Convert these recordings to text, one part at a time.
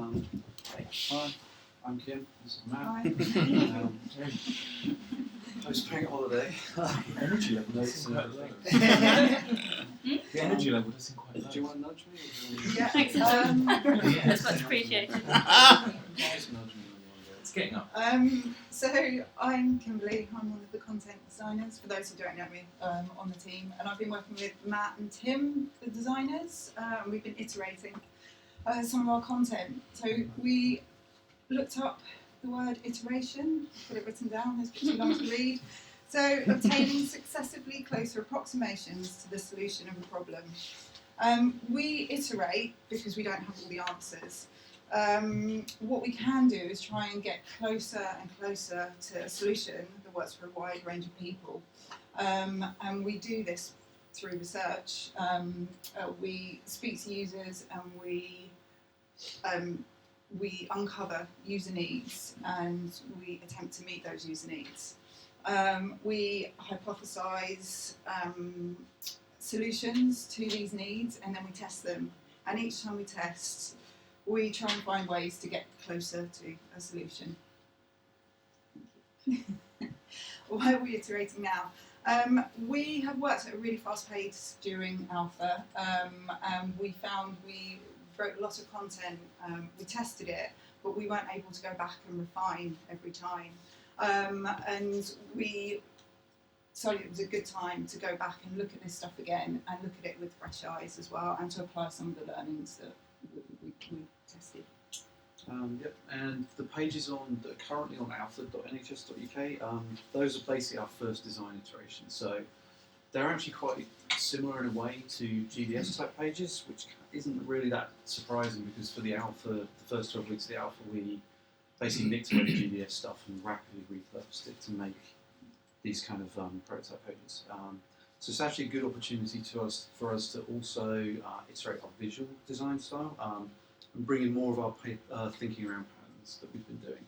Hi, I'm Kim. This is Matt. Hi. Post-bank holiday. Energy level does seem quite low. The energy level does seem quite low. Do you want to nudge me? Or do you Yeah, want to thanks. That's much appreciated. Just nudge me when you want It's getting up. So I'm Kimberly. I'm one of the content designers, for those who don't know me, on the team. And I've been working with Matt and Tim, the designers. We've been iterating some of our content. So we looked up the word iteration, got it written down, it's too long to read. So obtaining successively closer approximations to the solution of a problem. We iterate because we don't have all the answers. What we can do is try and get closer and closer to a solution that works for a wide range of people. And we do this through research. We speak to users and we uncover user needs and we attempt to meet those user needs. We hypothesize solutions to these needs and then we test them. And each time we test, we try and find ways to get closer to a solution. Why are we iterating now? We have worked at a really fast pace during alpha. We found we wrote a lot of content, we tested it, but we weren't able to go back and refine every time. And we decided it was a good time to go back and look at this stuff again and look at it with fresh eyes as well and to apply some of the learnings that we tested. Yep, and the pages that are currently on alpha.nhs.uk, those are basically our first design iteration. So they're actually quite similar in a way to GDS type pages, which isn't really that surprising because for the alpha, the first 12 weeks of the alpha, we basically nicked away the GDS stuff and rapidly repurposed it to make these kind of prototype pages. So it's actually a good opportunity for us to also iterate our visual design style and bring in more of our thinking around patterns that we've been doing.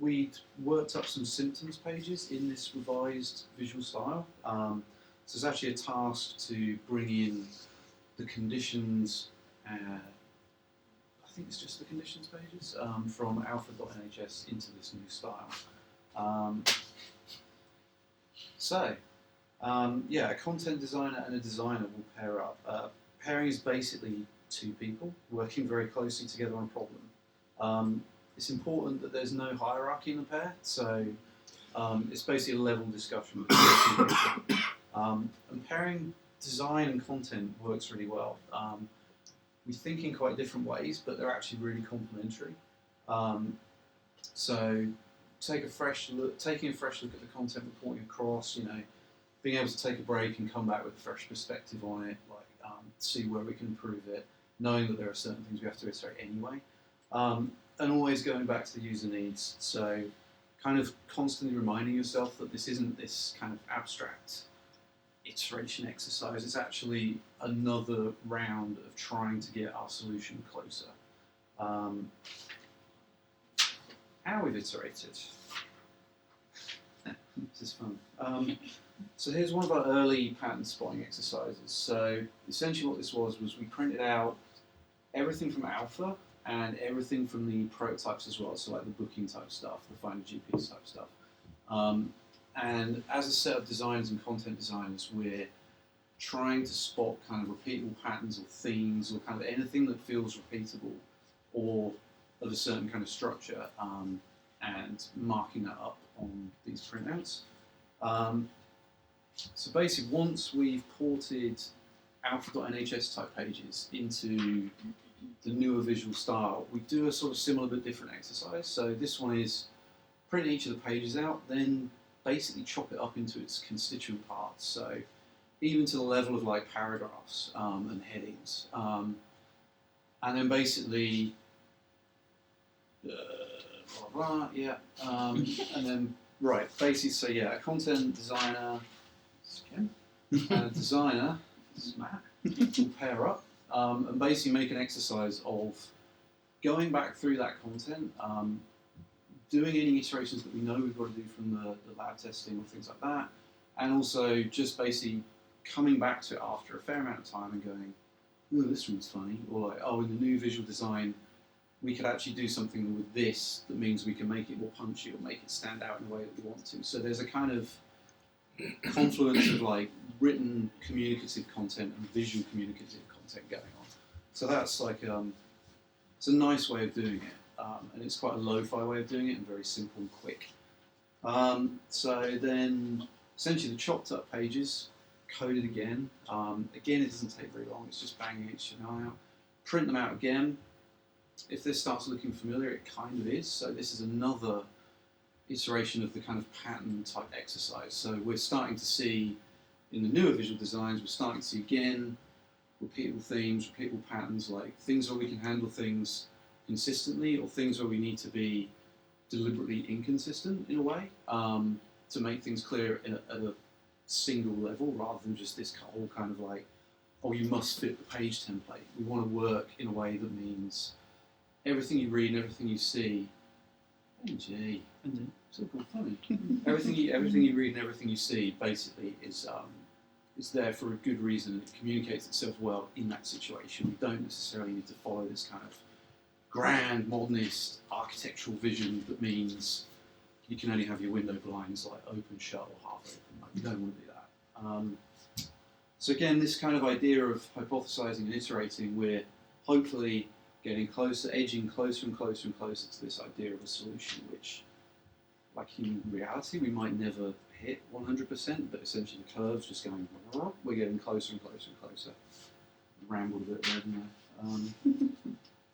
We worked up some symptoms pages in this revised visual style. So it's actually a task to bring in the conditions, I think it's just the conditions pages, from alpha.nhs into this new style. Yeah, a content designer and a designer will pair up. Pairing is basically two people working very closely together on a problem. It's important that there's no hierarchy in the pair, so it's basically a level discussion between two people. And pairing design and content works really well. We think in quite different ways, but they're actually really complementary. So taking a fresh look at the content we're putting across, being able to take a break and come back with a fresh perspective on it, see where we can improve it, knowing that there are certain things we have to iterate anyway. And always going back to the user needs. So kind of constantly reminding yourself that this isn't this kind of abstract iteration exercise. It's actually another round of trying to get our solution closer. How we've iterated. This is fun. So here's one of our early pattern spotting exercises. So essentially what this was we printed out everything from alpha and everything from the prototypes as well, so like the booking type stuff, the Finder GPS type stuff. And as a set of designers and content designers, we're trying to spot kind of repeatable patterns or themes or kind of anything that feels repeatable or of a certain kind of structure, and marking that up on these printouts. So basically, once we've ported alpha.nhs type pages into the newer visual style, we do a sort of similar but different exercise. So this one is print each of the pages out, then basically chop it up into its constituent parts. So even to the level of like paragraphs and headings, and then basically blah blah, yeah, and then right, basically, so yeah, a content designer, this is Kim, and a designer, this is Matt, will pair up and basically make an exercise of going back through that content, doing any iterations that we know we've got to do from the lab testing or things like that, and also just basically coming back to it after a fair amount of time and going, ooh, this one's funny, or like, oh, in the new visual design, we could actually do something with this that means we can make it more punchy or make it stand out in a way that we want to. So there's a kind of confluence of like written communicative content and visual communicative content going on. So that's like it's a nice way of doing it, and it's quite a lo-fi way of doing it and very simple and quick. So then essentially the chopped up pages, coded again. Again, it doesn't take very long. It's just banging HTML out. Print them out again. If this starts looking familiar, it kind of is. So this is another iteration of the kind of pattern type exercise. So we're starting to see in the newer visual designs, we're starting to see again repeatable themes, repeatable patterns, like things where we can handle things consistently or things where we need to be deliberately inconsistent in a way to make things clear at a single level rather than just this whole kind of like, oh, you must fit the page template. We want to work in a way that means everything you read and everything you see, NG, so cool, funny. everything you read and everything you see basically is there for a good reason, and it communicates itself well in that situation. We don't necessarily need to follow this kind of grand modernist architectural vision that means you can only have your window blinds like open, shut, or half open. Like, you don't want to do that. So again, this kind of idea of hypothesizing and iterating, we're hopefully getting closer, edging closer and closer and closer to this idea of a solution which, like in reality, we might never hit 100%, but essentially the curve's just going, we're getting closer and closer and closer. Rambled a bit there, didn't I?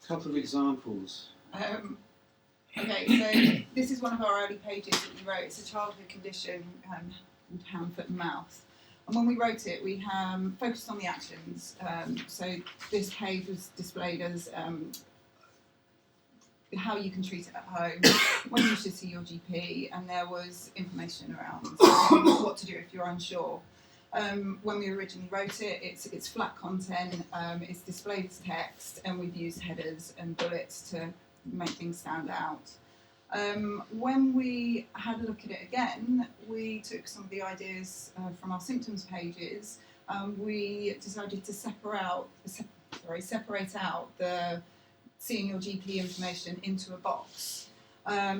Couple of examples. Okay, so this is one of our early pages that we wrote. It's a childhood condition called hand, foot and mouth. And when we wrote it, we focused on the actions. So this page was displayed as how you can treat it at home, when you should see your GP, and there was information around what to do if you're unsure. When we originally wrote it, it's flat content, it's displayed as text, and we've used headers and bullets to make things stand out. When we had a look at it again, we took some of the ideas from our symptoms pages. We decided to separate out the seeing your GP information into a box. By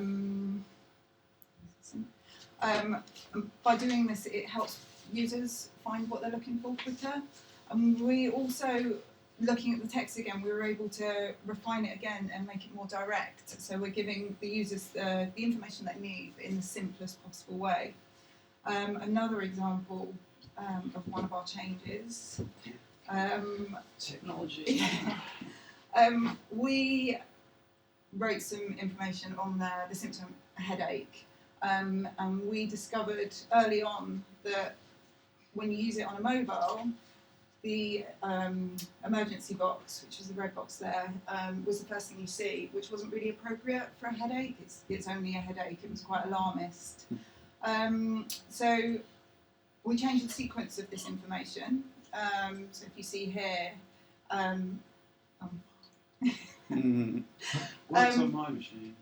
doing this, it helps users find what they're looking for quicker. And we also, looking at the text again, we were able to refine it again and make it more direct. So we're giving the users the information they need in the simplest possible way. Another example of one of our changes. Technology. We wrote some information on the symptom headache, and we discovered early on that when you use it on a mobile, the emergency box, which is the red box there, was the first thing you see, which wasn't really appropriate for a headache. It's only a headache. It was quite alarmist. So we changed the sequence of this information. So if you see here, Works on my machine.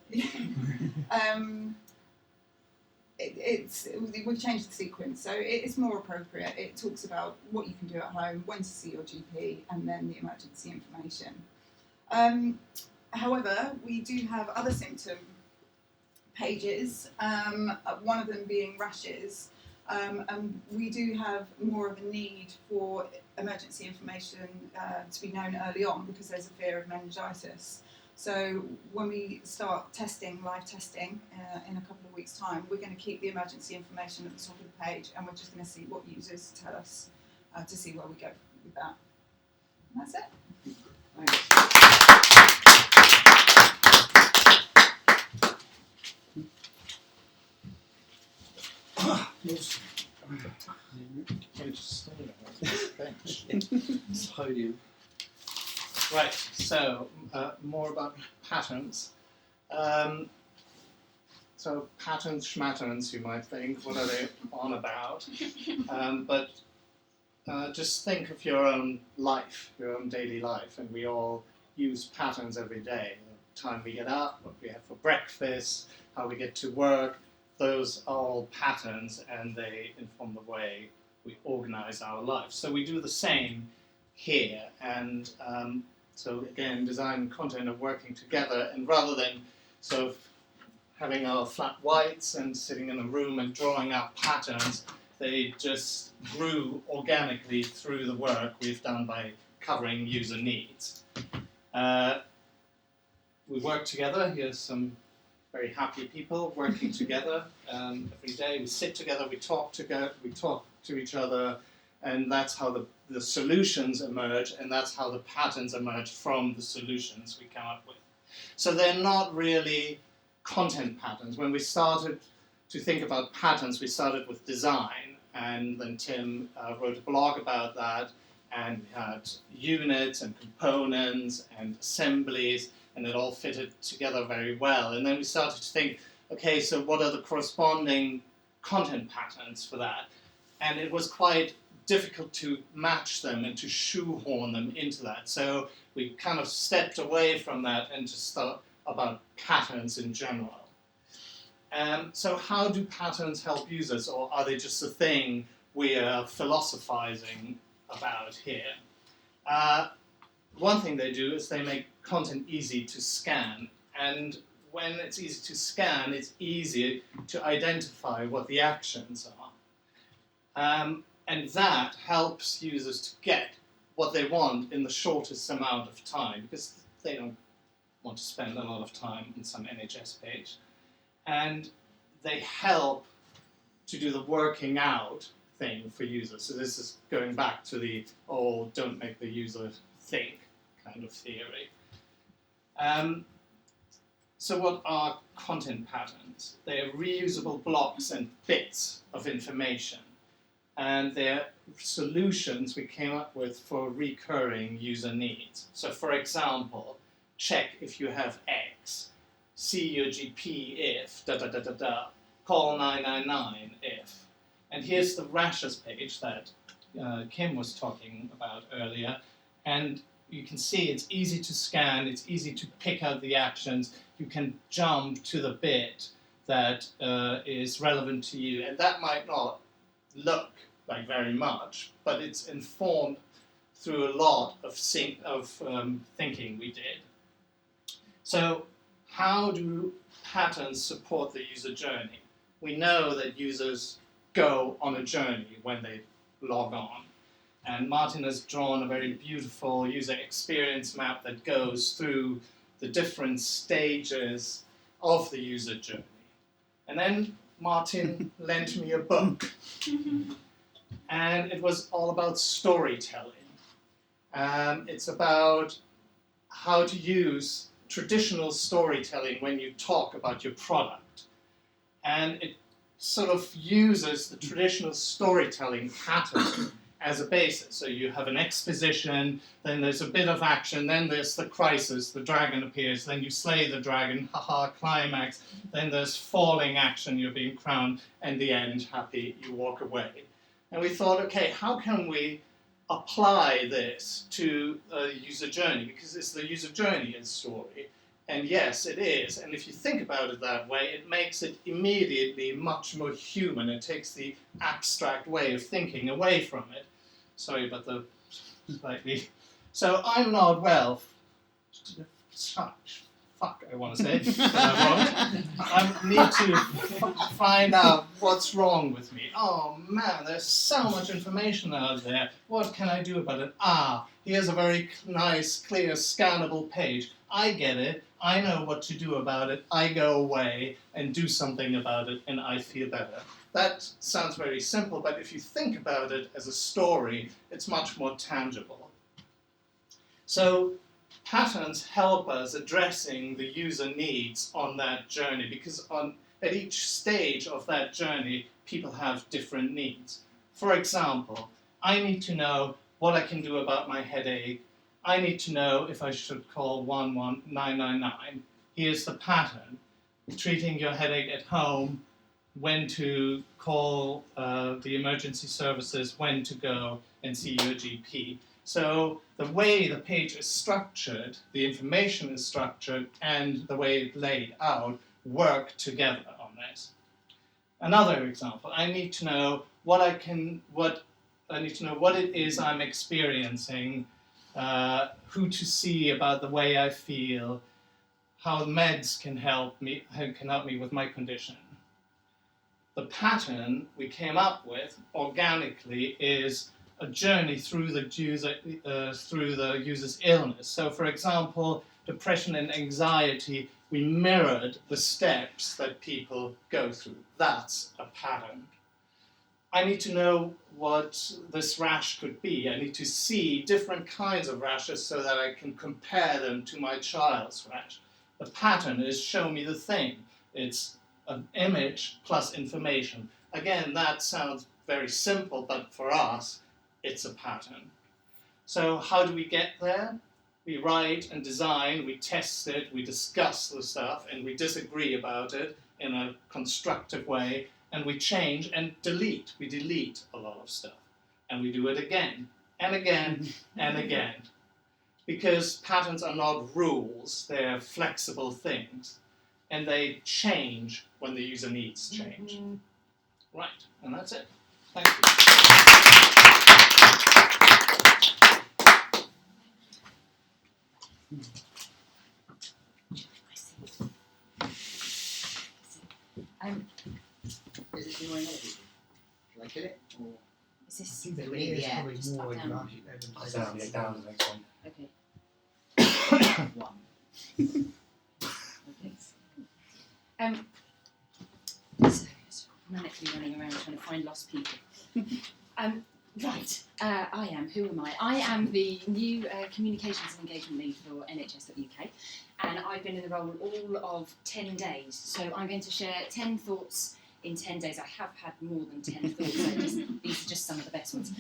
We've changed the sequence, so it's more appropriate. It talks about what you can do at home, when to see your GP, and then the emergency information. However, we do have other symptom pages, one of them being rashes, and we do have more of a need for emergency information to be known early on because there's a fear of meningitis. So when we start live testing in a couple of weeks' time, we're going to keep the emergency information at the top of the page, and we're just going to see what users tell us to see where we go with that. And that's it. Thanks. Podium. Right, so more about patterns. So patterns, schmatterns, you might think, what are they on about? But just think of your own life, your own daily life, and we all use patterns every day. The time we get up, what we have for breakfast, how we get to work, those are all patterns, and they inform the way we organize our life. So we do the same here, and So again, design and content are working together, and rather than sort of having our flat whites and sitting in a room and drawing out patterns, they just grew organically through the work we've done by covering user needs. We work together. Here's some very happy people working together every day. We sit together, we talk to each other, and that's how the solutions emerge, and that's how the patterns emerge from the solutions we come up with. So they're not really content patterns. When we started to think about patterns, we started with design, and then Tim wrote a blog about that, and we had units and components and assemblies, and it all fitted together very well. And then we started to think, okay, so what are the corresponding content patterns for that? And it was quite difficult to match them and to shoehorn them into that. So we kind of stepped away from that and just thought about patterns in general. So how do patterns help users, or are they just a thing we are philosophizing about here? One thing they do is they make content easy to scan, and when it's easy to scan, it's easier to identify what the actions are. And that helps users to get what they want in the shortest amount of time, because they don't want to spend a lot of time on some NHS page. And they help to do the working out thing for users. So this is going back to the, oh, don't make the user think kind of theory. So what are content patterns? They are reusable blocks and bits of information. And they're solutions we came up with for recurring user needs. So for example, check if you have X, see your GP if, call 999 if. And here's the rashes page that Kim was talking about earlier. And you can see it's easy to scan, it's easy to pick out the actions. You can jump to the bit that is relevant to you. And that might not look like very much, but it's informed through a lot of thinking we did. So how do patterns support the user journey? We know that users go on a journey when they log on. And Martin has drawn a very beautiful user experience map that goes through the different stages of the user journey. And then Martin lent me a book. And it was all about storytelling. It's about how to use traditional storytelling when you talk about your product. And it sort of uses the traditional storytelling pattern as a basis. So you have an exposition, then there's a bit of action, then there's the crisis, the dragon appears, then you slay the dragon, haha, climax, then there's falling action, you're being crowned, and the end, happy, you walk away. And we thought, okay, how can we apply this to a user journey? Because it's the user journey in story. And yes, it is. And if you think about it that way, it makes it immediately much more human. It takes the abstract way of thinking away from it. Sorry about the slightly... So I'm not well. Fuck, I want to say. I need to find out what's wrong with me. Oh man, there's so much information out there. What can I do about it? Ah, here's a very nice, clear, scannable page. I get it. I know what to do about it. I go away and do something about it, and I feel better. That sounds very simple, but if you think about it as a story, it's much more tangible. So patterns help us addressing the user needs on that journey, because at each stage of that journey, people have different needs. For example, I need to know what I can do about my headache. I need to know if I should call 11999. Here's the pattern. Treating your headache at home, when to call the emergency services, when to go and see your GP. So the way the page is structured, the information is structured, and the way it's laid out work together on this. Another example, I need to know what it is I'm experiencing who to see about the way I feel, how meds can help me with my condition. The pattern we came up with organically is a journey through the user's illness. So, for example, depression and anxiety, we mirrored the steps that people go through. That's a pattern. I need to know what this rash could be. I need to see different kinds of rashes so that I can compare them to my child's rash. The pattern is show me the thing. It's an image plus information. Again, that sounds very simple, but for us, it's a pattern. So how do we get there? We write and design, we test it, we discuss the stuff, and we disagree about it in a constructive way, and we change and delete. We delete a lot of stuff. And we do it again, and again, and again. Because patterns are not rules, they're flexible things. And they change when the user needs change. Right, and that's it. Thank you. Is it doing anything? Shall I kill it? Or Is this I think there Really, is yeah, probably just more up, in down. Magic there than down, yeah, down to the next one. okay? One. Okay. So manically running around trying to find lost people. Right, I am. Who am I? I am the new Communications and Engagement Lead for NHS.UK, and I've been in the role all of 10 days. So I'm going to share 10 thoughts in 10 days. I have had more than 10 thoughts. These are just some of the best ones.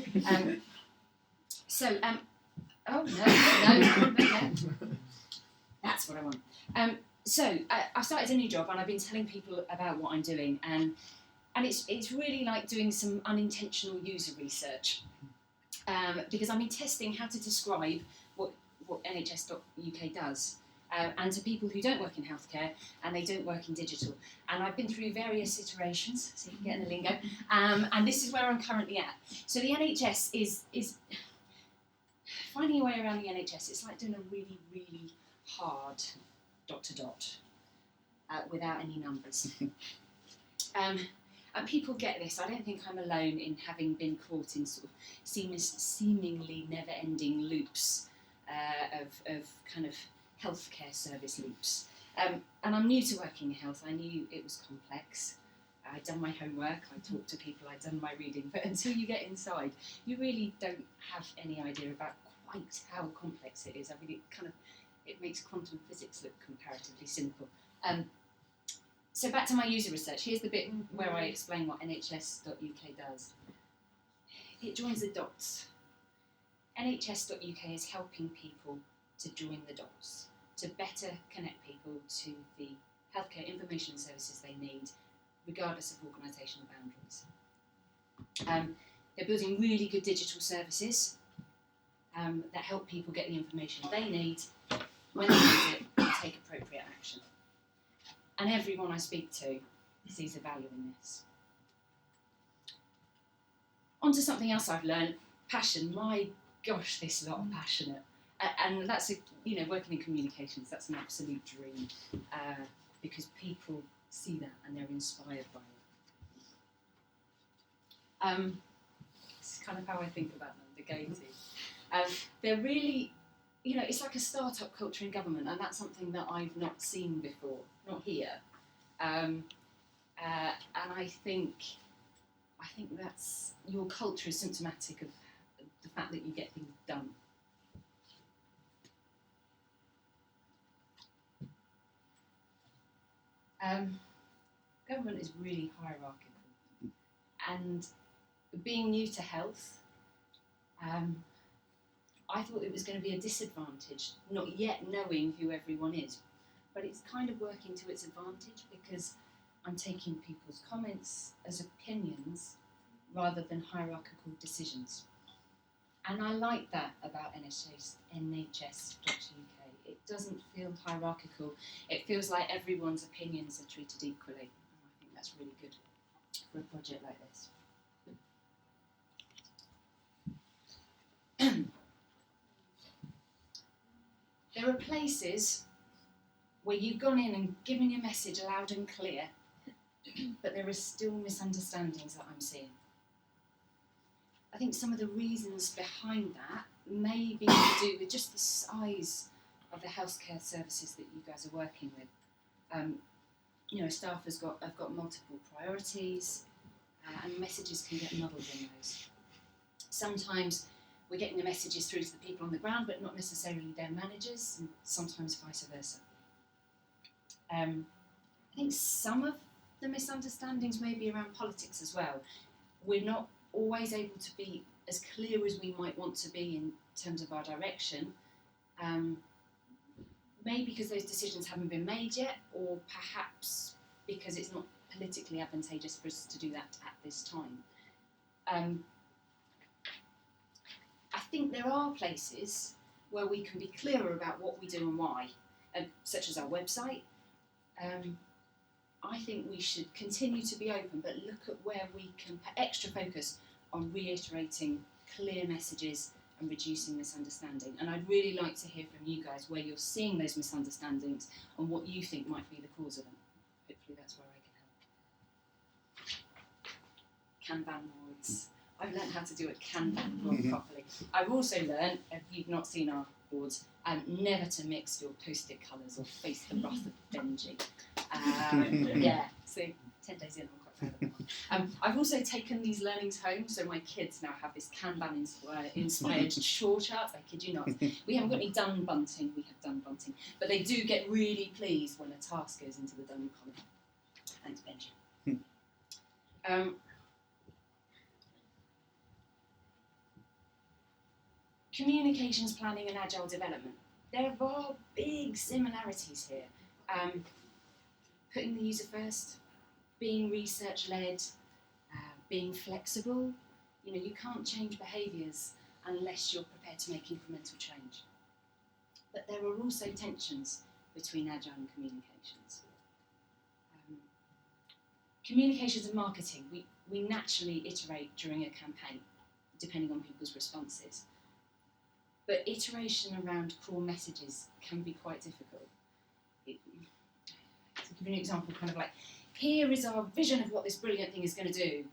Oh no. That's what I want. I've started a new job, and I've been telling people about what I'm doing, and it's really like doing some unintentional user research, because I've been testing how to describe what NHS.UK does, and to people who don't work in healthcare and they don't work in digital. And I've been through various iterations, so you can get in the lingo, and this is where I'm currently at. So the NHS is finding your way around the NHS. It's like doing a really, really hard ... without any numbers. And people get this. I don't think I'm alone in having been caught in sort of seemingly never-ending loops of kind of healthcare service loops. And I'm new to working in health. I knew it was complex. I'd done my homework, I talked to people, I'd done my reading, but until you get inside, you really don't have any idea about quite how complex it is. I mean, it makes quantum physics look comparatively simple. So back to my user research. Here's the bit where I explain what NHS.UK does. It joins the dots. NHS.UK is helping people to join the dots, to better connect people to the healthcare information and services they need, regardless of organisational boundaries. They're building really good digital services that help people get the information they need when they need it and take appropriate action. And everyone I speak to sees the value in this. On to something else I've learned, passion. My gosh, this lot are passionate. And that's, working in communications, that's an absolute dream, because people see that and they're inspired by it. This is kind of how I think about them, the go-to. They're really, it's like a start-up culture in government, and that's something that I've not seen before, not here. And I think that's, your culture is symptomatic of the fact that you get things done. Government is really hierarchical, and being new to health, I thought it was going to be a disadvantage, not yet knowing who everyone is, but it's kind of working to its advantage because I'm taking people's comments as opinions rather than hierarchical decisions. And I like that about NHS.UK. It doesn't feel hierarchical. It feels like everyone's opinions are treated equally. And I think that's really good for a project like this. There are places where you've gone in and given your message loud and clear, but there are still misunderstandings that I'm seeing. I think some of the reasons behind that may be to do with just the size of the healthcare services that you guys are working with. Staff have got multiple priorities, and messages can get muddled in those. Sometimes we're getting the messages through to the people on the ground, but not necessarily their managers, and sometimes vice versa. I think some of the misunderstandings may be around politics as well. We're not always able to be as clear as we might want to be in terms of our direction, maybe because those decisions haven't been made yet, or perhaps because it's not politically advantageous for us to do that at this time. I think there are places where we can be clearer about what we do and why, such as our website. I think we should continue to be open, but look at where we can put extra focus on reiterating clear messages and reducing misunderstanding. And I'd really like to hear from you guys where you're seeing those misunderstandings and what you think might be the cause of them. Hopefully that's where I can help. Kanban boards. I've learned how to do a Kanban board properly. I've also learned, if you've not seen our boards, never to mix your post-it colours or face the wrath of Benji. So 10 days in, I'm quite proud of that one. I've also taken these learnings home, so my kids now have this Kanban-inspired chore chart. I kid you not. We haven't got any done bunting, we have done bunting. But they do get really pleased when a task goes into the done column. Thanks, Benji. Communications planning and agile development. There are big similarities here. Putting the user first, being research-led, being flexible. You can't change behaviours unless you're prepared to make incremental change. But there are also tensions between agile and communications. Communications and marketing, we naturally iterate during a campaign, depending on people's responses. But iteration around core messages can be quite difficult. To give you an example, kind of like, here is our vision of what this brilliant thing is going to do,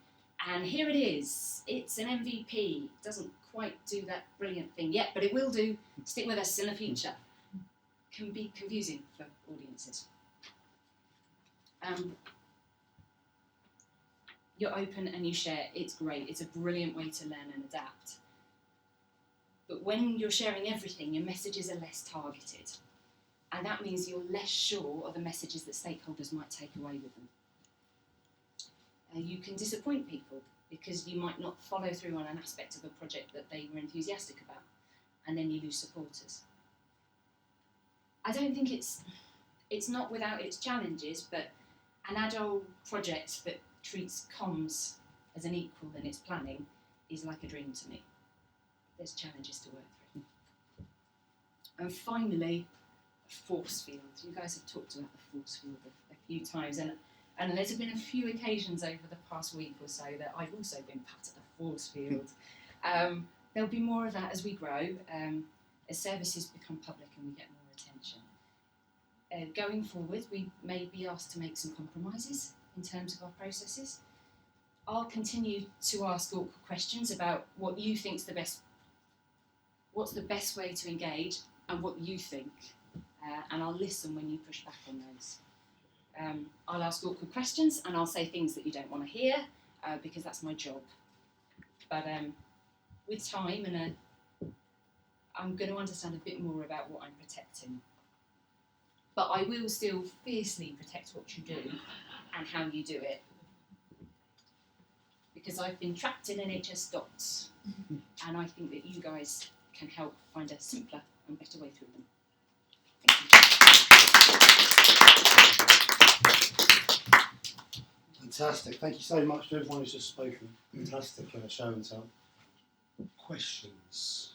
and here it is. It's an MVP. It doesn't quite do that brilliant thing yet, but it will do. Stick with us in the future. Can be confusing for audiences. You're open and you share. It's great. It's a brilliant way to learn and adapt. But when you're sharing everything, your messages are less targeted. And that means you're less sure of the messages that stakeholders might take away with them. You can disappoint people because you might not follow through on an aspect of a project that they were enthusiastic about, and then you lose supporters. I don't think it's not without its challenges, but an agile project that treats comms as an equal in its planning is like a dream to me. There's challenges to work through. And finally, a force field. You guys have talked about the force field a few times, and there's been a few occasions over the past week or so that I've also been pat at the force field. There'll be more of that as we grow, as services become public and we get more attention. Going forward, we may be asked to make some compromises in terms of our processes. I'll continue to ask awkward questions about what you think's what's the best way to engage and what you think, and I'll listen when you push back on those. I'll ask awkward questions and I'll say things that you don't want to hear, because that's my job. But with time, I'm going to understand a bit more about what I'm protecting. But I will still fiercely protect what you do and how you do it. Because I've been trapped in NHS dots, and I think that you guys can help find a simpler and better way through them. Fantastic. Thank you so much to everyone who's just spoken. Fantastic show and tell. Questions?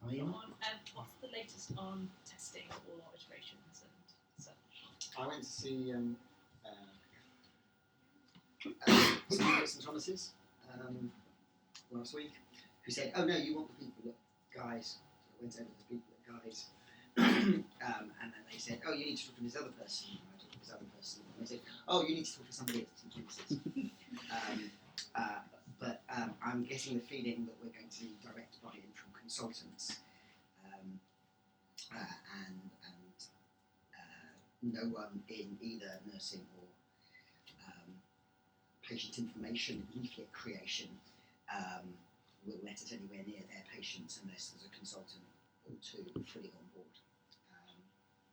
Any other questions? What's the latest on testing or iterations and such? I went to see St. Thomas's last week who said, "Oh no, you want the people at Guys." So I went over to the people at Guys, and then they said, "Oh, you need to talk to this other person." And I talked to this other person, and they said, "Oh, you need to talk to somebody at St James's." But I'm getting the feeling that we're going to need direct buy-in from consultants, and no one in either nursing or patient information leaflet creation will let us anywhere near their patients unless there's a consultant or two fully on board.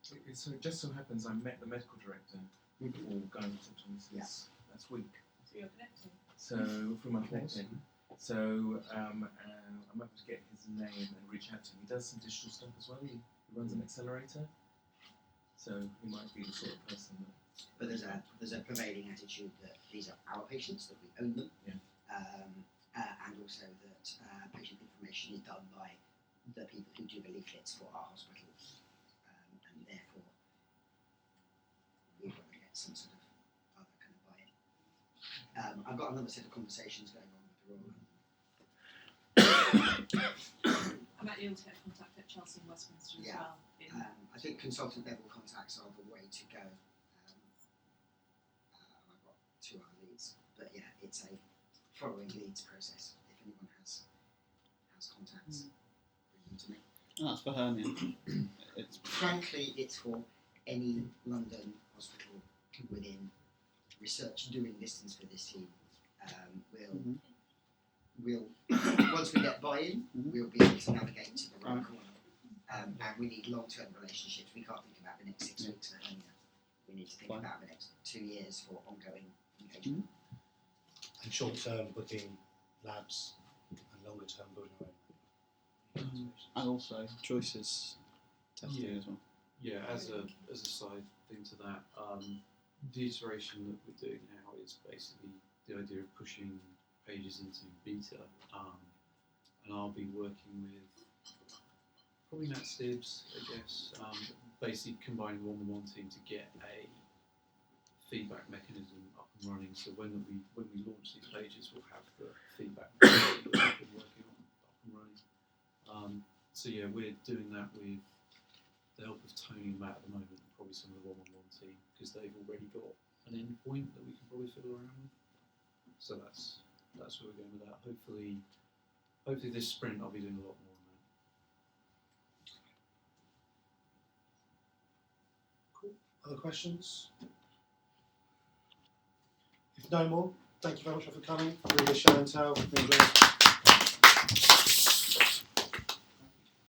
So it just so happens I met the medical director before going to St James's last week. So you're connecting. So through my connecting. So I'm able to get his name and reach out to him. He does some digital stuff as well. He runs an accelerator. So he might be the sort of person that. But there's a prevailing attitude that these are our patients, that we own them, and also that patient information is done by the people who do the leaflets for our hospitals, and therefore we've got to get some sort of other kind of buy-in. I've got another set of conversations going on with the Royal. I might be able to get contact at Chelsea and Westminster as well. I think consultant level contacts are the way to go. I've got 2 other leads, but yeah, it's a following leads process. If anyone has contacts, bring them to me. Oh, that's for Hermione. It's Frankly, it's for any London hospital within research doing distance for this team. We'll once we get buy-in, we'll be able to navigate to the right corner. And we need long-term relationships. We can't think about the next 6 weeks for hernia. We need to think about the next 2 years for ongoing engagement. And short-term booking labs and longer-term building our own. and also choices testing as well. Yeah, as a side thing to that, the iteration that we're doing now is basically the idea of pushing pages into beta, and I'll be working with probably Matt Stibbs, I guess, basically combining the one-on-one team to get a feedback mechanism up and running. So when we launch these pages, we'll have the feedback mechanism that we've been working on up and running. So yeah, we're doing that with the help of Tony and Matt at the moment, and probably some of the one-on-one team, because they've already got an endpoint that we can probably fiddle around with. So that's where we're going with that. Hopefully this sprint I'll be doing a lot more on that. Cool. Other questions? If no more, thank you very much for coming. Really show and tell.